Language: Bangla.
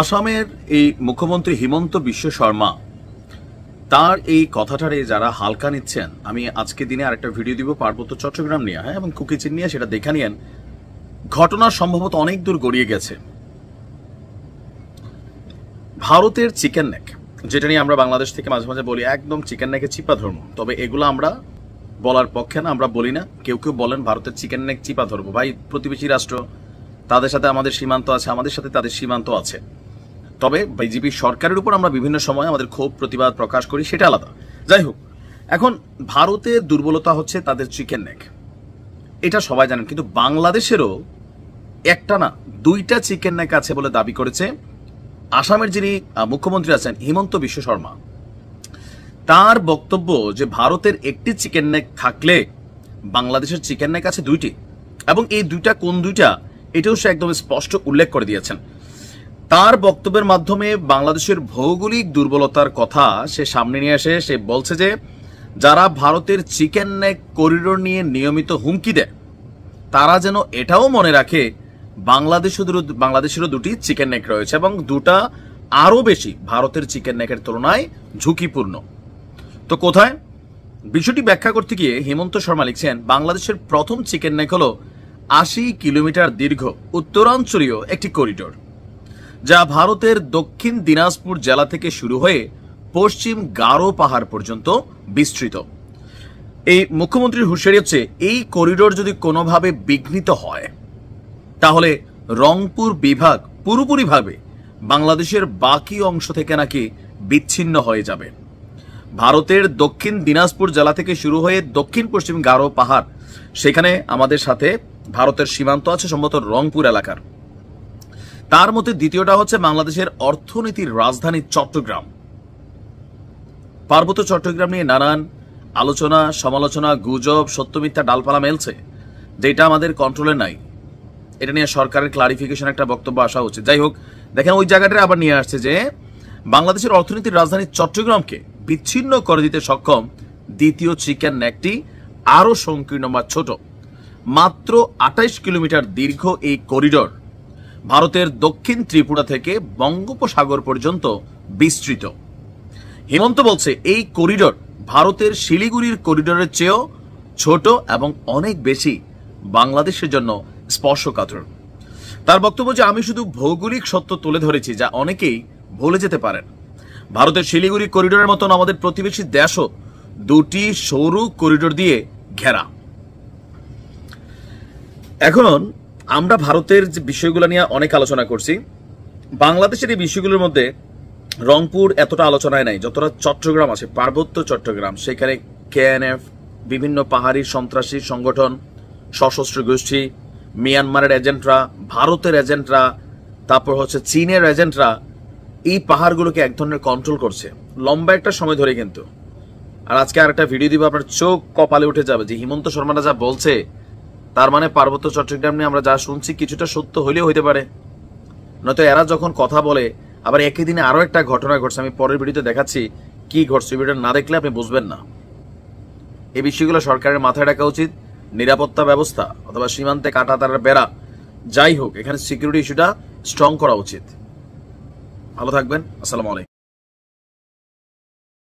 আসামের এই মুখ্যমন্ত্রী হিমন্ত বিশ্ব শর্মা তার এই কথাটারে যারা হালকা নিচ্ছেন, আমি আজকে দিনে আরেকটা ভিডিও দিব পার্বত্য চট্টগ্রাম নিয়ে, এবং কুকিচিন নিয়ে, সেটা দেখে নিয়েন। ঘটনা সম্ভবত অনেক দূর গড়িয়ে গেছে। ভারতের চিকেন নেক, যেটা নিয়ে আমরা বাংলাদেশ থেকে মাঝে মাঝে বলি একদম চিকেন নেকে চিপা ধর্ম, তবে এগুলো আমরা বলার পক্ষে না, আমরা বলি না। কেউ কেউ বলেন ভারতের চিকেন নেক চিপা ধর্ম। ভাই, প্রতিবেশী রাষ্ট্র, তাদের সাথে আমাদের সীমান্ত আছে, আমাদের সাথে তাদের সীমান্ত আছে। তবে বিজেপি সরকারের উপর আমরা বিভিন্ন সময় আমাদের ক্ষোভ প্রতিবাদ প্রকাশ করি, সেটা আলাদা। যাই হোক, এখন ভারতের দুর্বলতা হচ্ছে তাদের চিকেন নেক, এটা সবাই জানেন। কিন্তু বাংলাদেশেরও একটা না দুইটা চিকেন নেক আছে বলে দাবি করেছে আসামের যিনি মুখ্যমন্ত্রী আছেন হিমন্ত বিশ্ব শর্মা। তার বক্তব্য যে ভারতের একটি চিকেন নেক থাকলে বাংলাদেশের চিকেন নেক আছে দুইটি, এবং এই দুইটা কোন দুইটা এটাও সে একদম স্পষ্ট উল্লেখ করে দিয়েছেন। তার বক্তব্যের মাধ্যমে বাংলাদেশের ভৌগোলিক দুর্বলতার কথা সে সামনে নিয়ে আসে। সে বলছে যে যারা ভারতের চিকেন নেক করিডোর নিয়ে নিয়মিত হুমকি দেয়, তারা যেন এটাও মনে রাখে বাংলাদেশেরও দুটি চিকেন নেক রয়েছে, এবং দুটা আরো বেশি ভারতের চিকেন নেকের তুলনায় ঝুঁকিপূর্ণ। তো কোথায়? বিষয়টি ব্যাখ্যা করতে গিয়ে হিমন্ত শর্মা লিখছেন, বাংলাদেশের প্রথম চিকেন নেক হল 80 কিলোমিটার দীর্ঘ উত্তরাঞ্চলীয় একটি করিডোর, যা ভারতের দক্ষিণ দিনাজপুর জেলা থেকে শুরু হয়ে পশ্চিম গারো পাহাড় পর্যন্ত বিস্তৃত। এই মুখ্যমন্ত্রীর হুঁশিয়ারি হচ্ছে, এই করিডোর যদি কোনোভাবে বিঘ্নিত হয় তাহলে রংপুর বিভাগ পুরোপুরিভাবে বাংলাদেশের বাকি অংশ থেকে নাকি বিচ্ছিন্ন হয়ে যাবে। ভারতের দক্ষিণ দিনাজপুর জেলা থেকে শুরু হয়ে দক্ষিণ পশ্চিম গারো পাহাড়, সেখানে আমাদের সাথে ভারতের সীমান্ত আছে সম্ভবত রংপুর এলাকার। তার মধ্যে দ্বিতীয়টা হচ্ছে বাংলাদেশের অর্থনীতির রাজধানী চট্টগ্রাম। পার্বত্য চট্টগ্রাম নিয়ে নানান আলোচনা সমালোচনা, গুজব, সত্য মিথ্যা ডালপালা মেলছে, যেটা আমাদের কন্ট্রোলে নাই। এটা নিয়ে সরকারের ক্লারিফিকেশন একটা বক্তব্য আসা উচিত। যাই হোক, দেখেন ওই জায়গাটা আবার নিয়ে আসছে যে বাংলাদেশের অর্থনীতির রাজধানী চট্টগ্রামকে বিচ্ছিন্ন করে দিতে সক্ষম দ্বিতীয় চিকেন নেকটি আরো সংকীর্ণ বা ছোট, মাত্র 28 কিলোমিটার দীর্ঘ এই করিডোর ভারতের দক্ষিণ ত্রিপুরা থেকে বঙ্গোপসাগর পর্যন্ত বিস্তৃত। হিমন্ত বলছে এই করিডোর ভারতের শিলিগুড়ির করিডোরের চেয়েও ছোট এবং অনেক বেশি বাংলাদেশের জন্য স্পর্শকাতর। তার বক্তব্য যে আমি শুধু ভৌগোলিক সত্য তুলে ধরেছি, যা অনেকেই ভুলে যেতে পারেন। ভারতের শিলিগুড়ি করিডোরের মতন আমাদের প্রতিবেশী দেশও দুটি সরু করিডোর দিয়ে ঘেরা। এখন আমরা ভারতের যে বিষয়গুলো নিয়ে অনেক আলোচনা করছি, বাংলাদেশের এই বিষয়গুলোর মধ্যে রংপুর এতটা আলোচনায় নাই যতটা চট্টগ্রাম আছে, পার্বত্য চট্টগ্রাম। সেখানে কেএনএফ, বিভিন্ন পাহাড়ি সন্ত্রাসী সংগঠন, সশস্ত্র গোষ্ঠী, মিয়ানমারের এজেন্টরা, ভারতের এজেন্টরা, তারপর হচ্ছে চীনের এজেন্টরা এই পাহাড়গুলোকে এক ধরনের কন্ট্রোল করছে লম্বা একটা সময় ধরে। কিন্তু আর আজকে আরেকটা ভিডিও দিব, আপনার চোখ কপালে উঠে যাবে যে হিমন্ত শর্মাটা যা বলছে, তার মানে পার্বত্য চট্টগ্রাম নিয়ে আমরা যা শুনছি কিছুটা সত্য হইলেও হইতে পারে। নয়তো এরা যখন কথা বলে আবার একই দিনে আরো একটা ঘটনা ঘটছে, আমি পরের ভিডিওতে দেখাচ্ছি কি ঘটছে, ভিডিও না দেখলে আপনি বুঝবেন না। এই বিষয়গুলো সরকারের মাথায় রাখা উচিত। নিরাপত্তা ব্যবস্থা অথবা সীমান্তে কাটা তার বেড়া, যাই হোক, এখানে সিকিউরিটি ইস্যুটা স্ট্রং করা উচিত। ভালো থাকবেন, আসসালামু আলাইকুম।